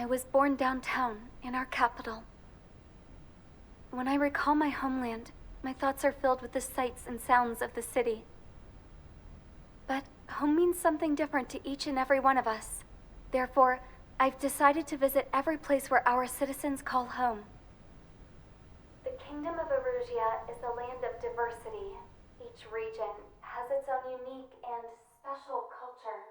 was born downtown, in our capital. When I recall my homeland, my thoughts are filled with the sights and sounds of the city. But home means something different to each and every one of us. Therefore, I've decided to visit every place where our citizens call home. The Kingdom of Erusia is a land of diversity. Each region has its own unique and special culture.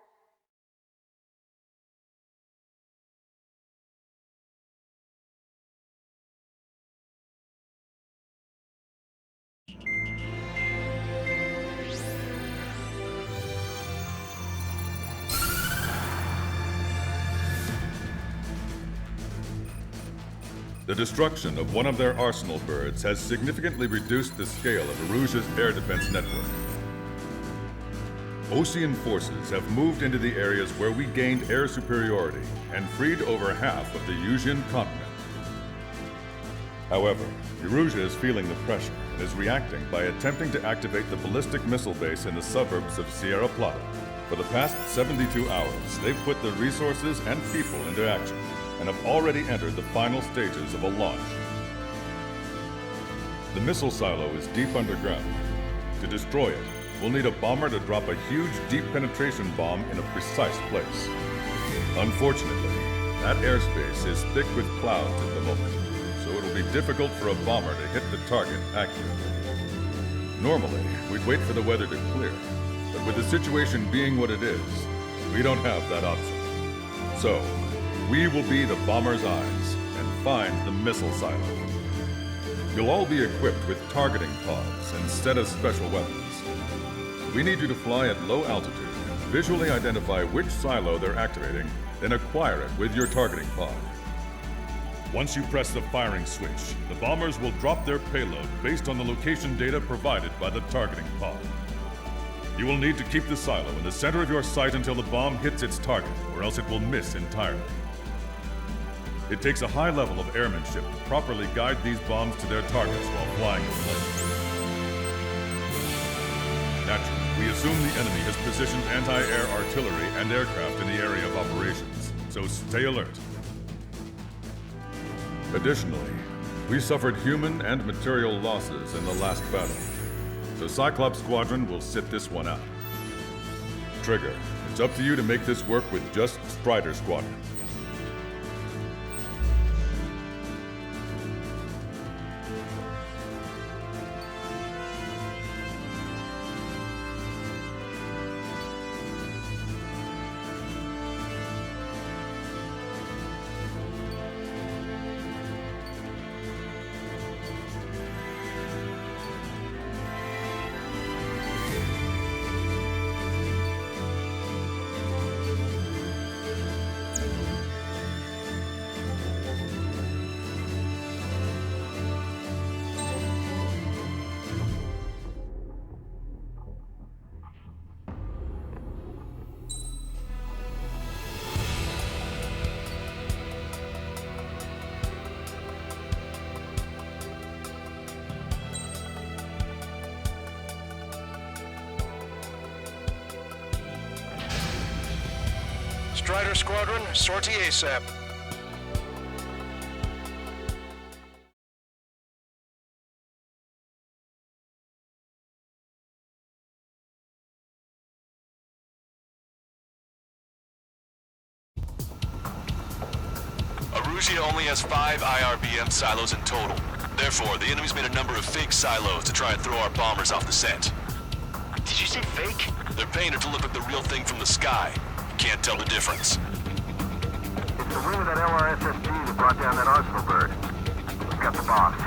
The destruction of one of their arsenal birds has significantly reduced the scale of Erusia's air defense network. Ocean forces have moved into the areas where we gained air superiority and freed over half of the Eusian continent. However, Erusia is feeling the pressure and is reacting by attempting to activate the ballistic missile base in the suburbs of Sierra Plata. For the past 72 hours, they've put their resources and people into action and have already entered the final stages of a launch. The missile silo is deep underground. To destroy it, we'll need a bomber to drop a huge deep penetration bomb in a precise place. Unfortunately, that airspace is thick with clouds at the moment, so it'll be difficult for a bomber to hit the target accurately. Normally, we'd wait for the weather to clear, but with the situation being what it is, we don't have that option. So, we will be the bomber's eyes and find the missile silo. You'll all be equipped with targeting pods instead of special weapons. We need you to fly at low altitude, visually identify which silo they're activating, then acquire it with your targeting pod. Once you press the firing switch, the bombers will drop their payload based on the location data provided by the targeting pod. You will need to keep the silo in the center of your sight until the bomb hits its target, or else it will miss entirely. It takes a high level of airmanship to properly guide these bombs to their targets while flying the plane. Naturally, we assume the enemy has positioned anti-air artillery and aircraft in the area of operations, so stay alert. Additionally, we suffered human and material losses in the last battle, so Cyclops Squadron will sit this one out. Trigger, it's up to you to make this work with just Strider Squadron. Strider Squadron, sortie ASAP. Erusia only has 5 IRBM silos in total. Therefore, the enemy's made a number of fake silos to try and throw our bombers off the scent. Did you say fake? They're painted to look like the real thing from the sky. Can't tell the difference. It's the wing of that LRSSG that brought down that arsenal bird. We've got the bombs.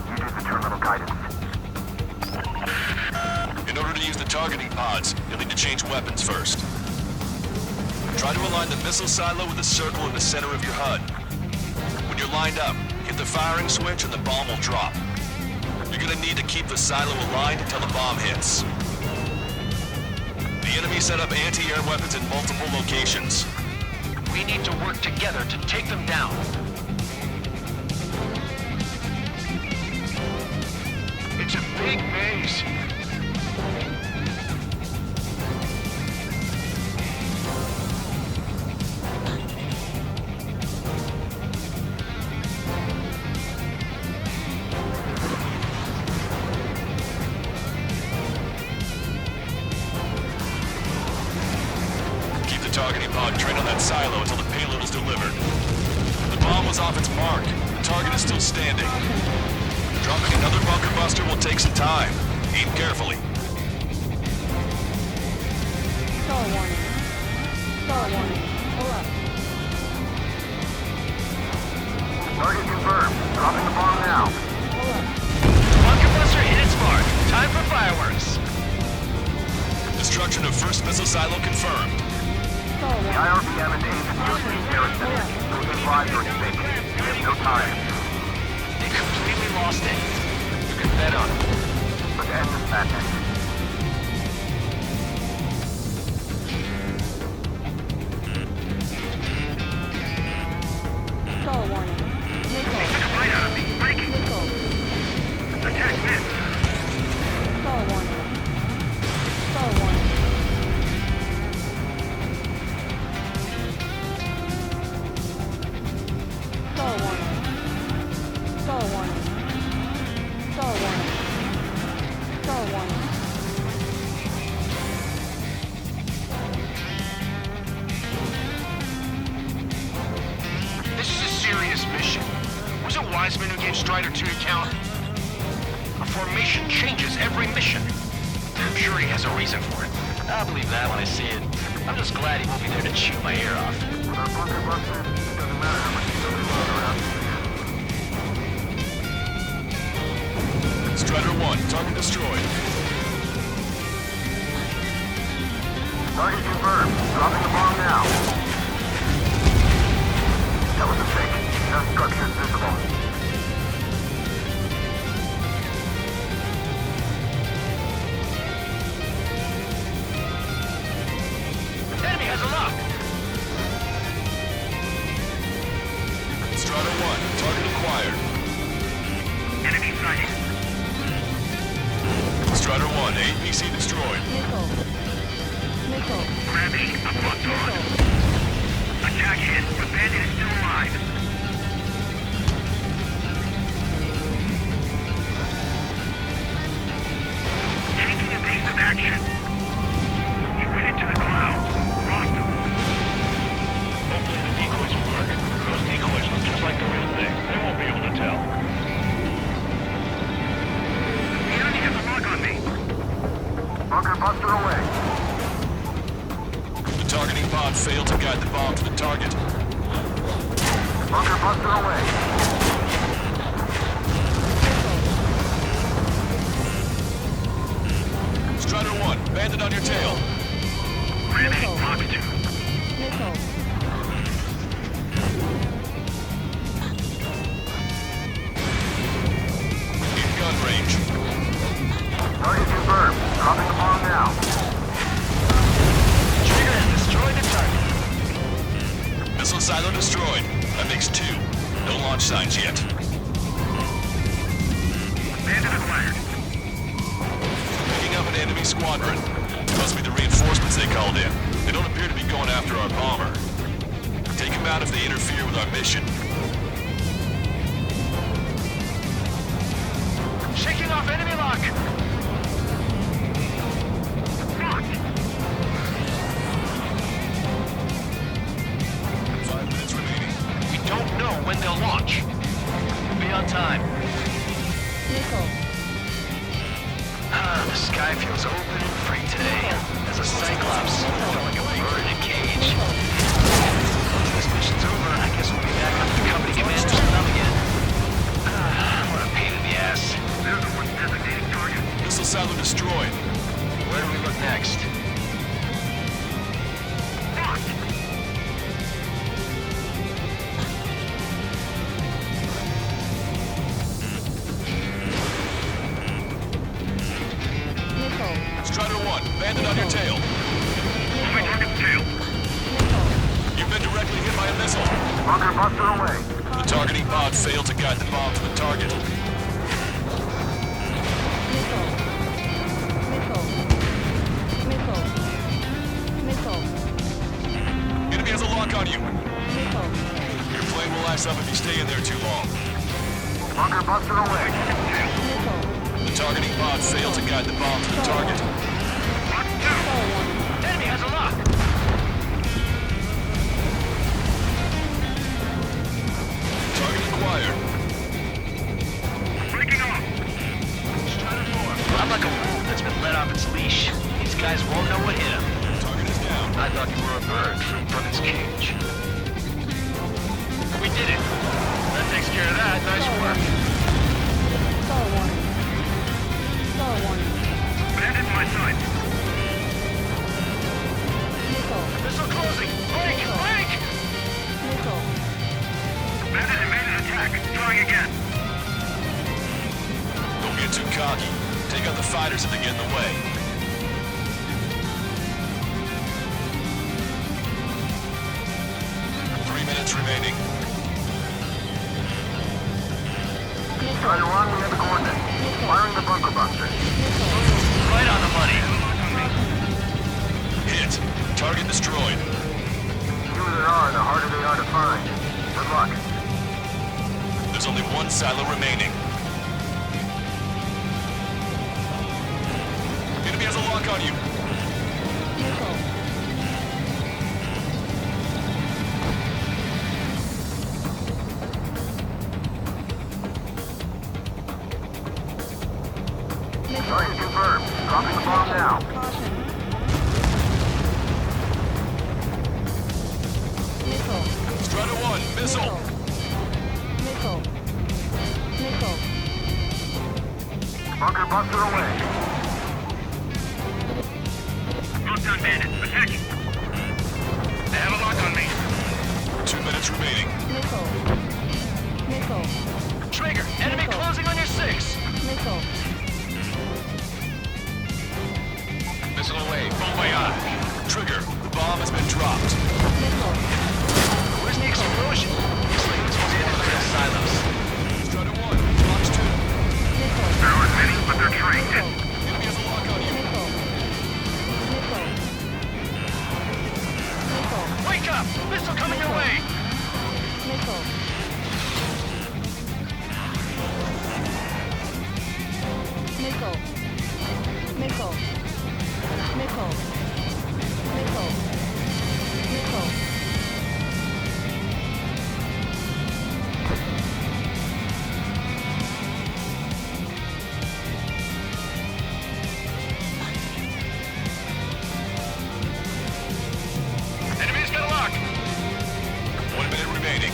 You do the terminal guidance. In order to use the targeting pods, you'll need to change weapons first. Try to align the missile silo with the circle in the center of your HUD. When you're lined up, hit the firing switch and the bomb will drop. You're gonna need to keep the silo aligned until the bomb hits. The enemy set up anti-air weapons in multiple locations. We need to work together to take them down. It's a big base. targeting pod train on that silo until the payload is delivered. The bomb was off its mark. The target is still standing. Dropping another bunker buster will take some time. Aim carefully. Star warning. Star warning. Pull up. Target confirmed. Dropping the bomb now. Pull up. Bunker buster hit its mark. Time for fireworks. Destruction of first missile silo confirmed. Star The warning. IRBM is aimed at Houston Garrison. Move in live or escape. We have no time. They completely lost it. You can bet on it. Let's end this madness. Star warning. Missile. Right out of me. Breaking. Missile. Attack missed. Star warning. Star warning. Star warning. Star warning. Star warning. Star warning. This is a serious mission. Was it Wiseman who gave Strider 2 to count? A formation changes every mission. I'm sure he has a reason for it. I'll believe that when I see it. I'm just glad he won't be there to chew my ear off. With our bunker buster, it doesn't matter how much you throw around. Strider 1, target destroyed. Target confirmed. Dropping the bomb now. That was a mistake. No structures visible. Enemy has a lock. Strider 1, target acquired. Enemy sighting. Strider 1, APC destroyed. Missile. Missile. Gravity, I'm locked on. Missile. Attack hit, but Bandit is still alive. Taking evasive action. He went into the clouds. Lost him. Hopefully the decoys will work. Those decoys look just like the real thing. They won't be able to tell. The enemy has a lock on me. Bunker buster away. The targeting pod failed to guide the bomb to the target. Bunker buster away. Strider 1, bandit on your tail. Ramming Fox 2. Missile. In gun range. Target confirmed. Dropping the bomb now. Trigger has destroyed the target. Missile silo destroyed. That makes 2. No launch signs yet. Bandit acquired. Picking up an enemy squadron. Must be the reinforcements they called in. They don't appear to be going after our bomber. Take them out if they interfere with our mission. Shaking off enemy lock. Locked. 5 minutes remaining. We don't know when they'll launch. We'll be on time. Missile. The sky feels open and free today. As a Cyclops, I feel like a bird in a cage. Once this mission's over, I guess we'll be back under the company commander's thumb again. What a pain in the ass. They're the ones designating target. Missile silo destroyed. Where do we look next? Locked. Missile. Strider 1, bandit on your tail. My target's tail. Missile. You've been directly hit by a missile. Bunker buster away. The targeting pod failed to guide the bomb to the target. Missile. Missile. Missile. Missile. Enemy has a lock on you. Missile. Your plane will ice up if you stay in there too long. Bunker buster away. Missile. The targeting pod failed to guide the bomb to the target. Locked Star down. warning. Enemy has a lock. guys won't know what hit him. Target is down. I thought you were a bird freed from its cage. We did it. That takes care of that. Nice work. Star warning. Star warning. Bandit in my sight. Missile. Missile closing. Break! Break! Missile. Bandit evaded attack. Trying again. Don't get too cocky. Take out the fighters if they get in the way. Remaining. Rider 1, we have the coordinates. Firing the bunker buster. Right on the money. Hit. Target destroyed. The fewer there are, the harder they are to find. Good luck. There's only one silo remaining. Enemy has a lock on you. Missile. Target confirmed. Dropping the bomb now. Caution. Missile. Strider 1, missile. Missile. Missile. Bunker buster away. Lockdown bandit. Attack. They have a lock on me. 2 minutes remaining. Missile. Missile. Trigger, enemy Missile. closing on your 6. Missile. Missile away. Bon voyage. Trigger, the bomb has been dropped. Missile. Where's the explosion? Looks like it's supposed to hit the silos. Strider 1, box 2. Missile. There aren't many, but they're trained. Enemy has a lock on you. Missile. Missile. Missile. Wake up! Missile coming your way! Missile. Missile. Missile. Missile. Missile. Missile. Enemy's got a lock! 1 minute remaining.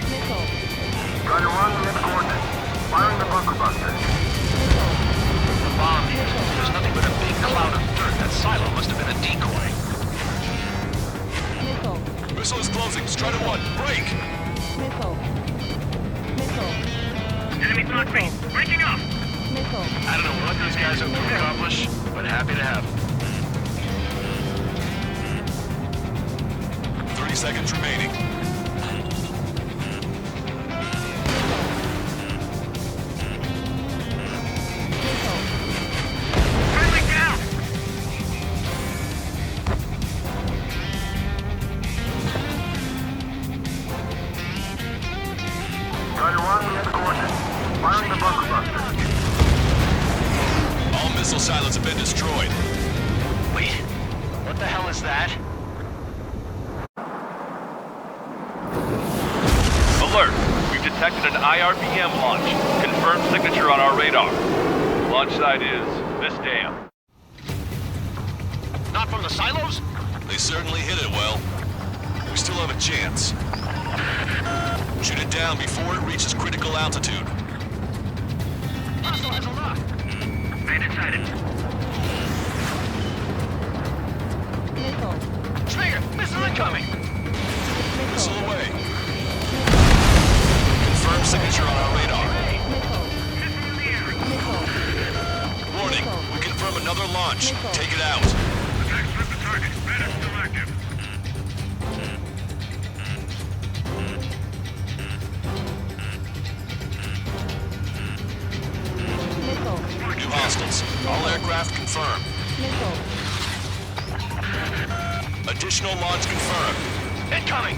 Missile. Rider 1, we have the coordinates. Firing the bunker buster. Missile. The bomb here. There's nothing but a big cloud of dirt. That silo must have been a decoy. Missile. Missile is closing. Strider 1, break. Missile. Missile. Enemy block me. Breaking up. Missile. I don't know what these guys hope to accomplish, but happy to have them. 30 seconds remaining. Missile. Friendly down. Rider 1, we have the coordinates. Firing the bunker buster. All missile silos have been destroyed. Wait, what the hell is that? Alert! We've detected an IRBM launch. Confirmed signature on our radar. Launch site is this dam. Not from the silos? They certainly hit it well. We still have a chance. Shoot it down before it reaches critical altitude. Hostile has a lock. Bandit sighted. Missile. Trigger, missile incoming! Missile away. Confirmed signature on our radar. Missile. Missile in the air. Missile. Warning, we confirm another launch. Missile. Take it out. Attack slipped the target. Bandit still active. Missile. New hostiles. All aircraft confirmed. Missile. Additional launch confirmed. Incoming!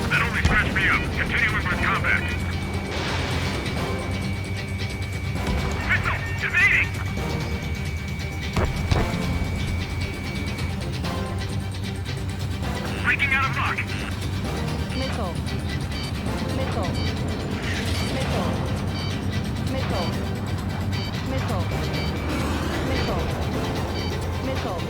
That only scratched me up. Continuing with combat. Missile! Evading! breaking out of luck. Missile. Missile. Missile. Missile. Missile. Missile. Missile.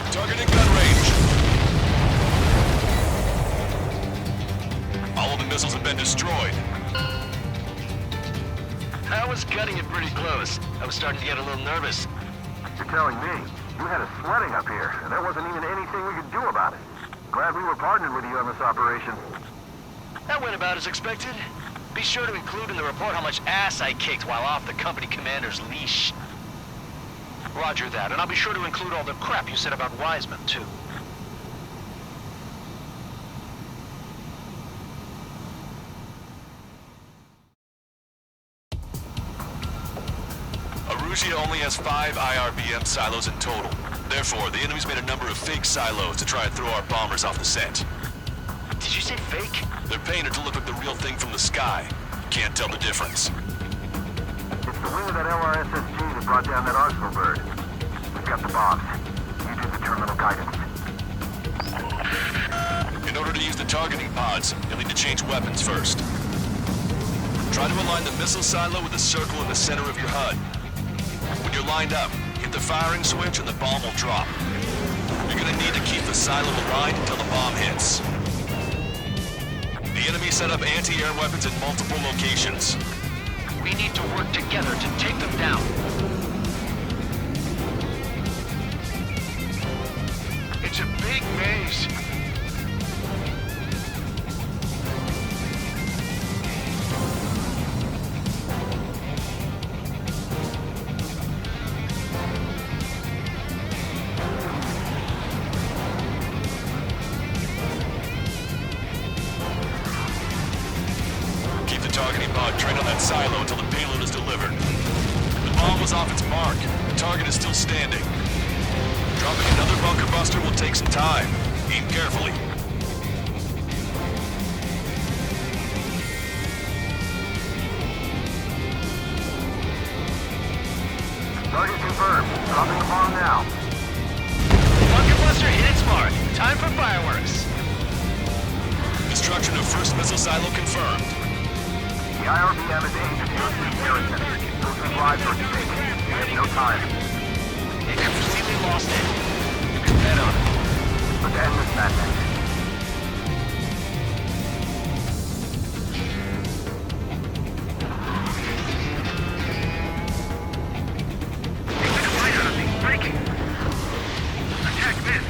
Targeting gun range. All of the missiles have been destroyed. I was cutting it pretty close. I was starting to get a little nervous. You're telling me you had us sweating up here, and there wasn't even anything we could do about it. Glad we were partnered with you on this operation. That went about as expected. Be sure to include in the report how much ass I kicked while off the company commander's leash. Roger that, and I'll be sure to include all the crap you said about Wiseman, too. Arusia only has 5 IRBM silos in total. Therefore, the enemy's made a number of fake silos to try and throw our bombers off the scent. Did you say fake? They're painted to look like the real thing from the sky. Can't tell the difference. It's the wing of that LRSSG that brought down that Arsenal bird. We've got the bombs. You do the terminal guidance. In order to use the targeting pods, you'll need to change weapons first. Try to align the missile silo with the circle in the center of your HUD. When you're lined up, hit the firing switch and the bomb will drop. You're gonna need to keep the silo aligned until the bomb hits. The enemy set up anti-air weapons in multiple locations. We need to work together to take them down. It's a big maze. Keep the targeting pod trained on that silo until the payload is delivered. The bomb was off its mark. The target is still standing. Dropping another bunker buster will take some time. Aim carefully. Target confirmed. Dropping the bomb now. Bunker buster hit its mark. Time for fireworks. Destruction of first missile silo confirmed. The IRBM is aimed at the Ocean garrison. Those who lives are at stake. We have no time. They completely lost it. You can bet on it. Let's end this madness. They took a bite out of me. Breaking. Attack this.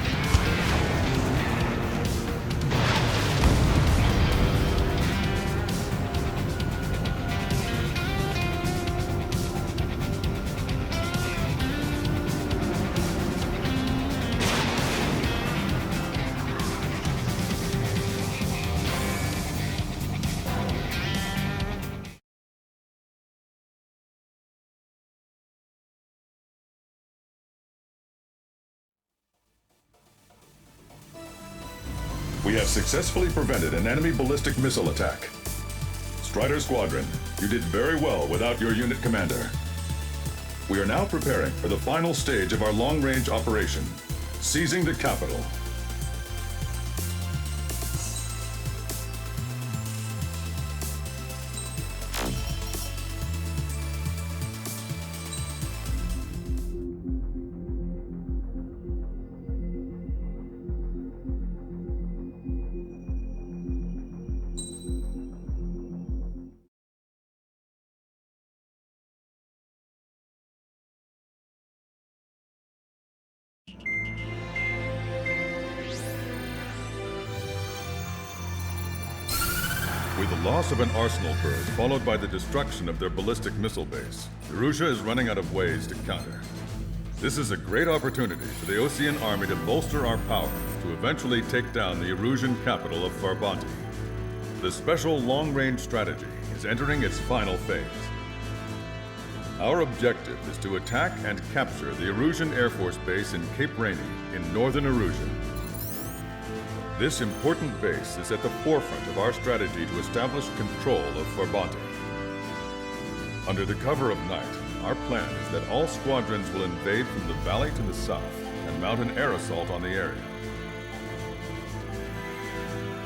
We have successfully prevented an enemy ballistic missile attack. Strider Squadron, you did very well without your unit commander. We are now preparing for the final stage of our long-range operation, seizing the capital. With the loss of an Arsenal bird, followed by the destruction of their ballistic missile base, Erusia is running out of ways to counter. This is a great opportunity for the Osean army to bolster our power to eventually take down the Erusian capital of Farbanti. The special long-range strategy is entering its final phase. Our objective is to attack and capture the Erusian Air Force Base in Cape Rainy in northern Erusia. This important base is at the forefront of our strategy to establish control of Forbante. Under the cover of night, our plan is that all squadrons will invade from the valley to the south and mount an air assault on the area.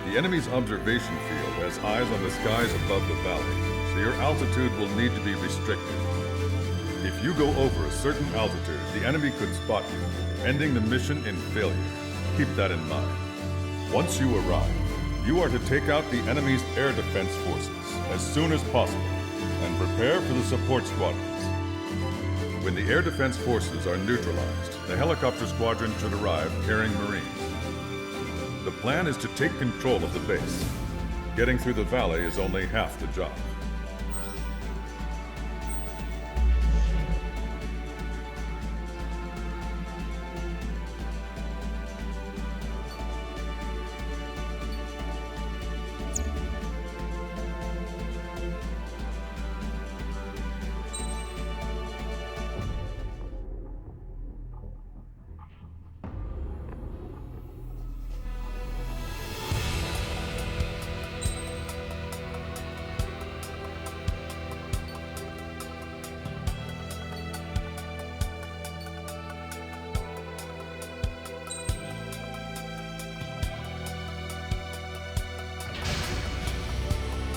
The enemy's observation field has eyes on the skies above the valley, so your altitude will need to be restricted. If you go over a certain altitude, the enemy could spot you, ending the mission in failure. Keep that in mind. Once you arrive, you are to take out the enemy's air defense forces as soon as possible and prepare for the support squadrons. When the air defense forces are neutralized, the helicopter squadron should arrive carrying Marines. The plan is to take control of the base. Getting through the valley is only half the job.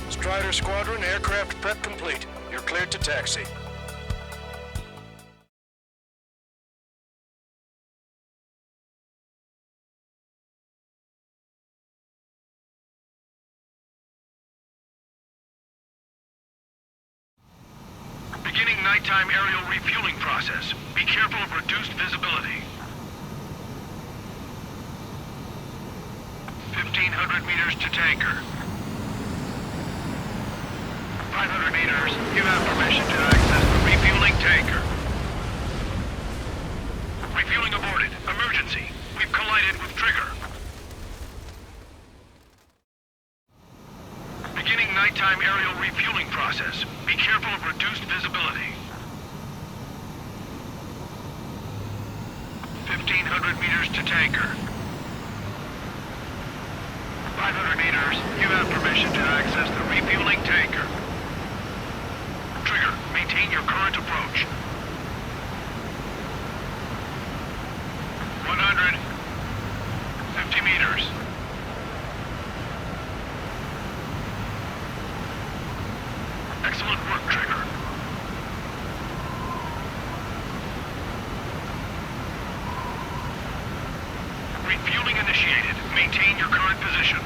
Strider Squadron, aircraft prep complete. You're cleared to taxi. Beginning nighttime aerial refueling process. Be careful of reduced visibility. 1,500 meters to tanker. 500 meters. You have permission to access the refueling tanker. Refueling aborted. Emergency. We've collided with trigger. Beginning nighttime aerial refueling process. Be careful of reduced visibility. 1,500 meters to tanker. 500 meters. You have permission to access the refueling tanker. Trigger, maintain your current approach. 100. 50 meters. Excellent work, Trigger. Refueling initiated. Maintain your current position.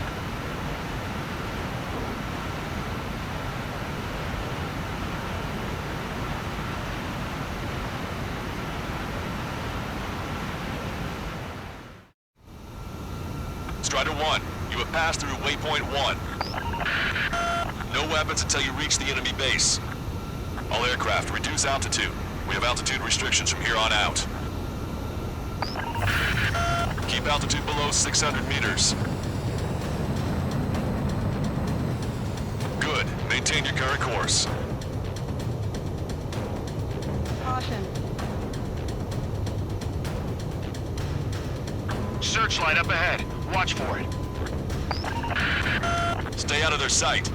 Strider 1, you have passed through waypoint 1. No weapons until you reach the enemy base. All aircraft, reduce altitude. We have altitude restrictions from here on out. Keep altitude below 600 meters. Good. Maintain your current course. Caution. Searchlight up ahead. Watch for it. Stay out of their sight.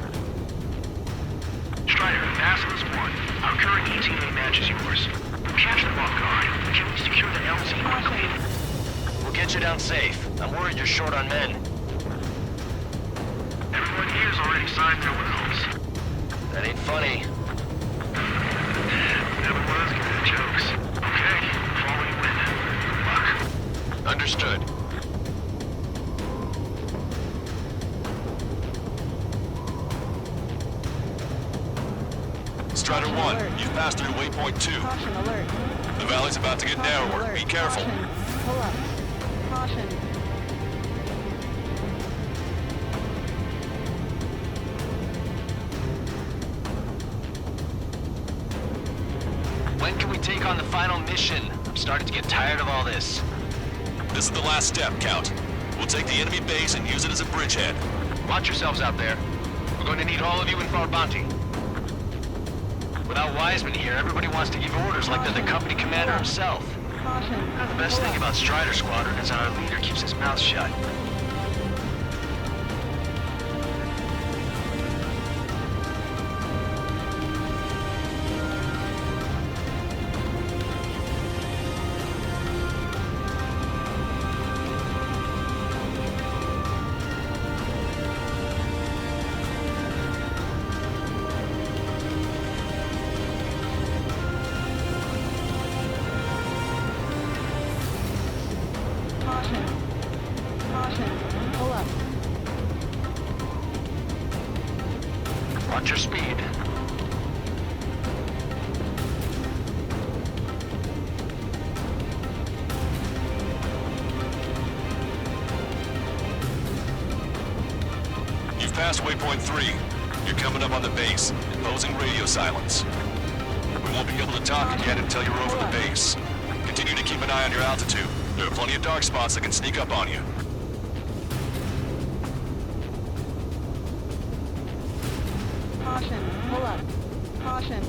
Strider, Basilisk 1. Our current ETA matches yours. We'll catch them off guard. Can we secure the LZ quickly? We'll get you down safe. I'm worried you're short on men. Everyone here's already signed their wills. That ain't funny. Never was good at jokes. Okay, follow you in. Good luck. Understood. Strider 1, you've passed through waypoint 2. Caution alert. The valley's about to get Caution narrower. alert. Be careful. Caution. Pull up. Caution. When can we take on the final mission? I'm starting to get tired of all this. This is the last step, Count. We'll take the enemy base and use it as a bridgehead. Watch yourselves out there. We're going to need all of you in Farbanti. Without Wiseman here, everybody wants to give orders like they're the company commander himself. Caution. The best thing about Strider Squadron is our leader keeps his mouth shut. Caution. Caution. Pull up. Watch your speed. You've passed waypoint 3. You're coming up on the base, imposing radio silence. We won't be able to talk again until you're over the base. Continue to keep an eye on your altitude. There are plenty of dark spots that can sneak up on you. Caution. Pull up. Caution.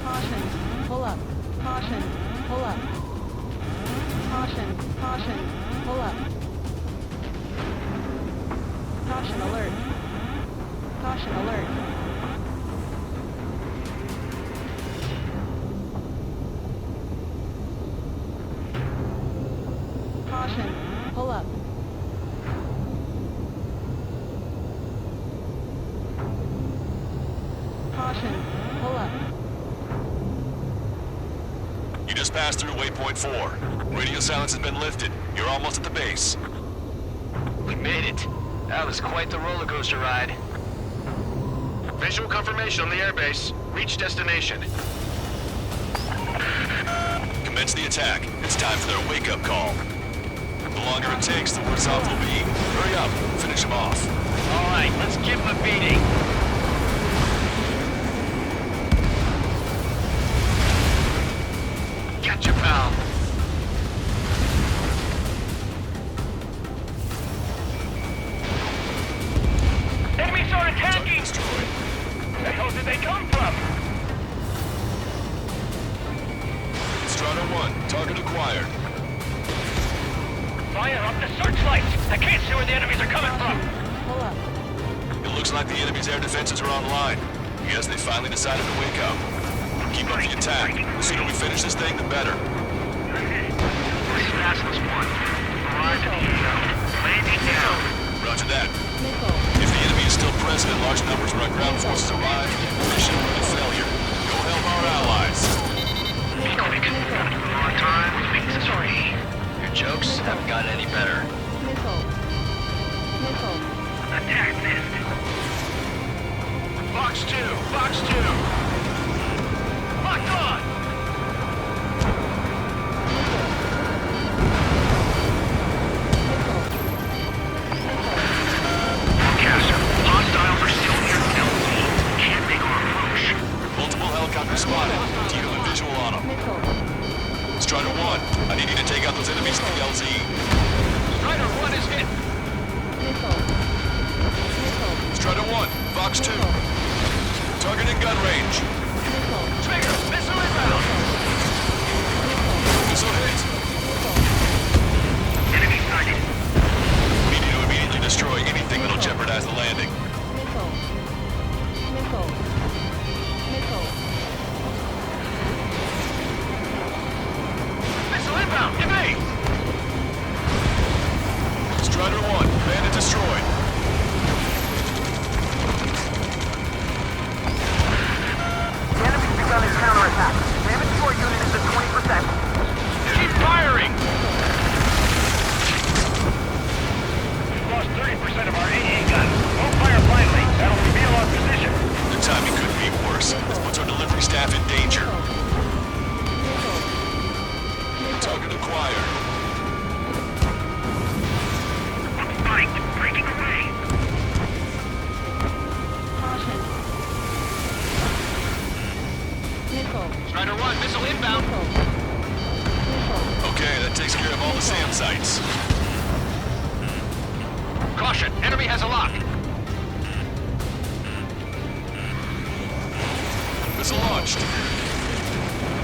Caution. Pull up. Caution. Pull up. Caution. Caution. Pull up. Caution alert. Caution alert. Caution. Pull up. Caution. Pull up. You just passed through waypoint 4. Radio silence has been lifted. You're almost at the base. We made it. That was quite the roller coaster ride. Visual confirmation on the airbase. Reach destination. Commence the attack. It's time for their wake-up call. The longer it takes, the worse off we'll be. Hurry up. Finish them off. All right, let's give them a beating. Gotcha, pal. Enemies are attacking! Destroyed. Where the hell did they come from? Strider 1, target acquired. Fire up the searchlights! I can't see where the enemies are coming from! Pull up. It looks like the enemy's air defenses are online. Yes, they finally decided to wake up. Keep up the attack. The sooner we finish this thing, the better. Passless 1. Arrived at the AO. Landing down. Roger that. Missile. If the enemy is still present and large numbers when our ground forces arrive, mission will be a failure. Go help our allies. Be quick. On time. Phases 3. Your jokes haven't gotten any better. Missile. Missile. Attack missed. Box 2! Box 2! Locked on! Forecaster. Hostiles are still near LZ. Can't make our approach. Multiple helicopters spotted. Do you have a visual on them? Missile. Strider 1, I need you to take out those enemies in the LZ. Strider 1 is hit! Missile. Missile. Strider 1, Fox 2. Target in gun range. Missile. Trigger! Missile inbound! Missile hit. Enemy sighted. We need to immediately destroy anything that'll jeopardize the landing. Missile. Missile. Missile. Missile inbound! Evade! Strider 1, bandit destroyed. The enemy's begun his counterattack. Damage to our unit is at 20%. Keep firing! We've lost 30% of our AA guns. Don't fire blindly. That'll reveal our position. The timing couldn't be worse. This puts our delivery staff in danger. Target acquired. Fight. Breaking away. Caution, enemy has a lock. Missile launched.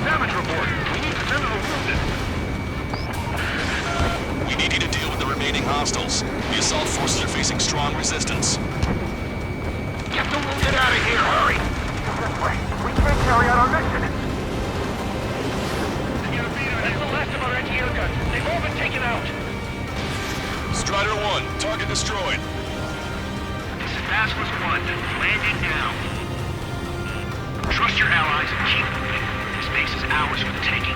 Damage report. We need to tend to the wounded. We need you to deal with the remaining hostiles. The assault forces are facing strong resistance. Get the wounded out of here, hurry! This way. We can't carry out our mission. That's the last of our anti-air guns. They've all been taken out. Strider 1, target destroyed. This is Basilisk 1. Landing now. Trust your allies and keep moving. This base is ours for the taking.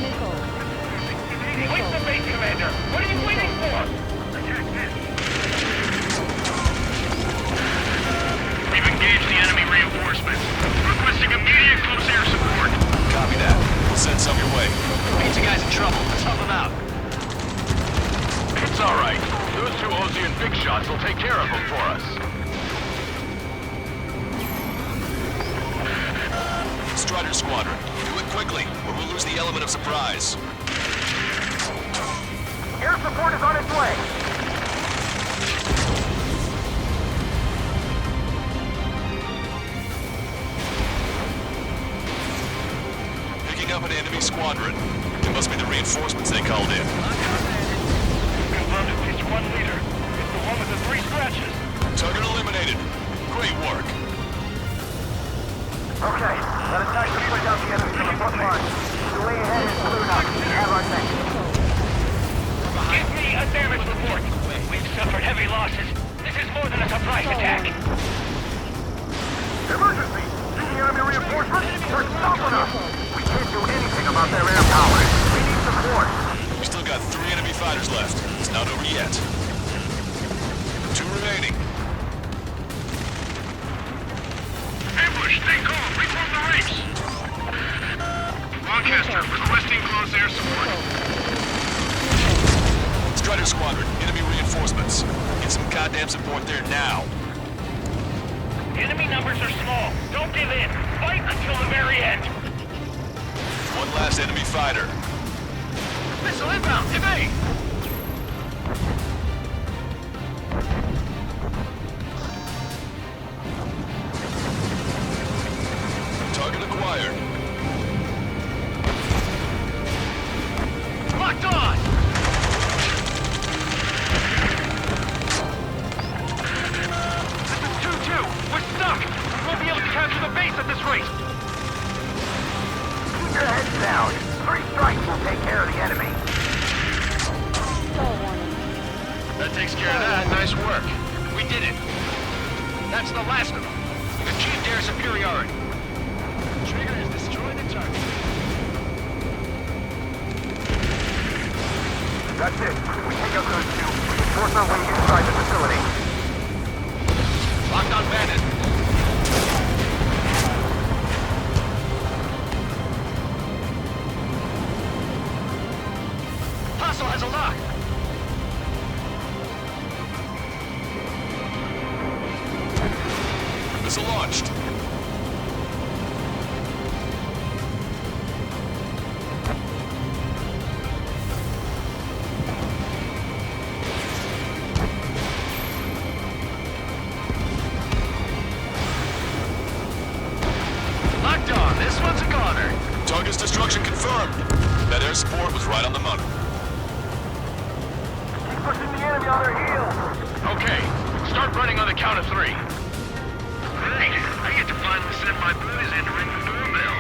Missile. Wait the base, Commander. What are you waiting for? Attack this. We've engaged the enemy reinforcements. Requesting immediate close air support. Copy that. We'll send some your way. Pizza guy's in trouble. Let's help him out. It's all right. Those two Ozian big shots will take care of them for us. Strider Squadron, do it quickly, or we'll lose the element of surprise. Air support is on its way. Picking up an enemy squadron. It must be the reinforcements they called in. Confirmed it's pitch 1 leader. It's the one with the 3 scratches. Target eliminated. Great work. Okay, let us attack to push out the enemy from the front line. The way ahead is clear now. We have our thing. Give me a damage report. We've suffered heavy losses. This is more than a surprise attack. Emergency! See the enemy reinforcements? They're stopping us! We can't do anything about their air power. We need support. We still got 3 enemy fighters left. It's not over yet. 2 remaining. Ambush, stay calm. Reform the ranks. Lancaster, requesting close air support. Strider Squadron, enemy reinforcements. Get some goddamn support there now. Enemy numbers are small. Don't give in. Fight until the very end. One last enemy fighter. Missile inbound, evade! Target acquired. Locked on! This is 2-2. We're stuck. We won't be able to capture the base at this rate. Keep your heads down. 3 strikes will take care of the enemy. Star warning. That takes care of that. Nice work. We did it. That's the last of them. We've achieved air superiority. Trigger has destroyed the target. That's it. We take out those 2. We force our way inside the facility. Locked on bandit. Hostile has a lock. Missile launched. Locked on. This one's a goner. Target's destruction confirmed. That air support was right on the money. Keep pushing the enemy on their heels. Okay. Start running on the count of 3. Great. I get to finally send my boys in to ring the doorbell.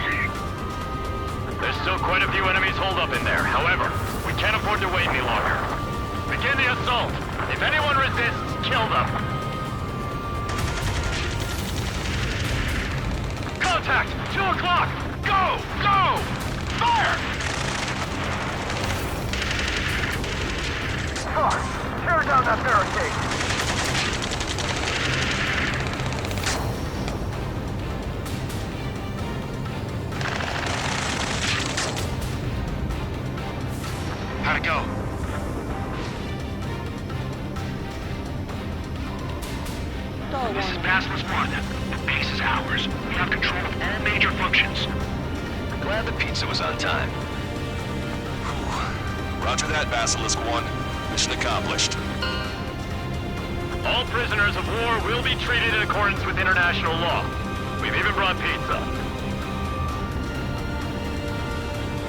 There's still quite a few enemies holed up in there. However, we can't afford to wait any longer. Begin the assault. If anyone resists, kill them. Contact! 2 o'clock! Go! Go! Fire! Tear down that barricade. How'd it go? Star This is warning. Basilisk 1. The base is ours. We have control of all major functions. Glad the pizza was on time. Whew. Roger that, Basilisk 1. Mission accomplished. All prisoners of war will be treated in accordance with international law. We've even brought pizza.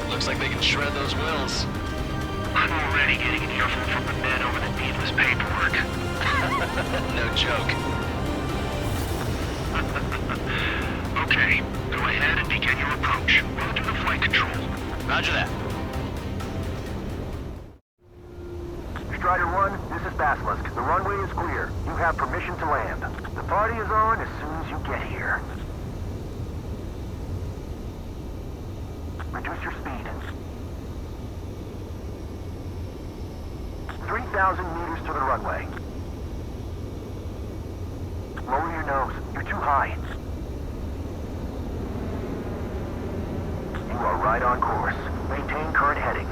Looks like they can shred those wills. I'm already getting an earful from the men over the needless paperwork. No joke. Okay, go ahead and begin your approach. We'll do the flight control. Roger that. Strider 1, this is Basilisk. The runway is clear. You have permission to land. The party is on as soon as you get here. Reduce your speed. 3,000 meters to the runway. Lower your nose. You're too high. You are right on course. Maintain current heading.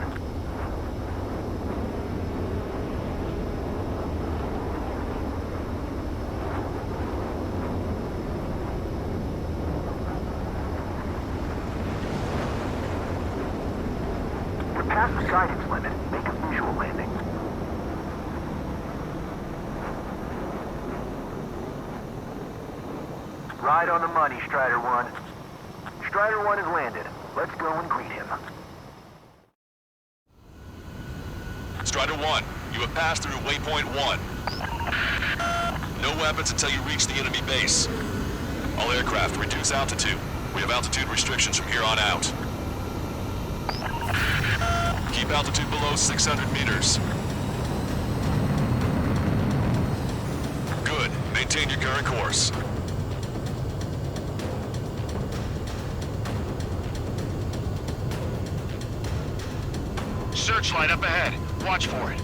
You're past the guidance limit. Make a visual landing. Right on the money, Strider 1. Strider 1 has landed. Let's go and greet him. Strider 1, you have passed through waypoint 1. No weapons until you reach the enemy base. All aircraft, reduce altitude. We have altitude restrictions from here on out. Keep altitude below 600 meters. Good. Maintain your current course. Searchlight up ahead. Watch for it.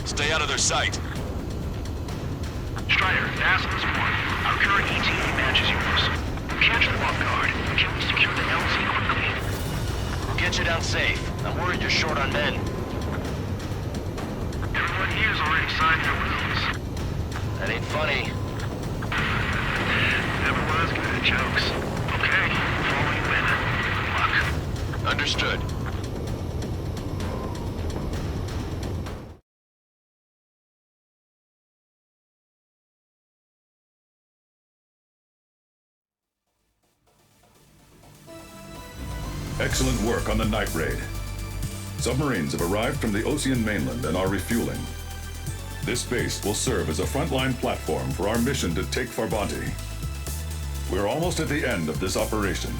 Stay out of their sight. Strider, Basilisk 1. Our current ETA matches yours. Catch them off guard. Can we secure the LZ quickly? We'll get you down safe. I'm worried you're short on men. Everyone here's already signed their wills. That ain't funny. Never was good at jokes. Okay, follow you in. Good luck. Understood. Excellent work on the night raid. Submarines have arrived from the Ocean mainland and are refueling. This base will serve as a frontline platform for our mission to take Farbanti. We're almost at the end of this operation.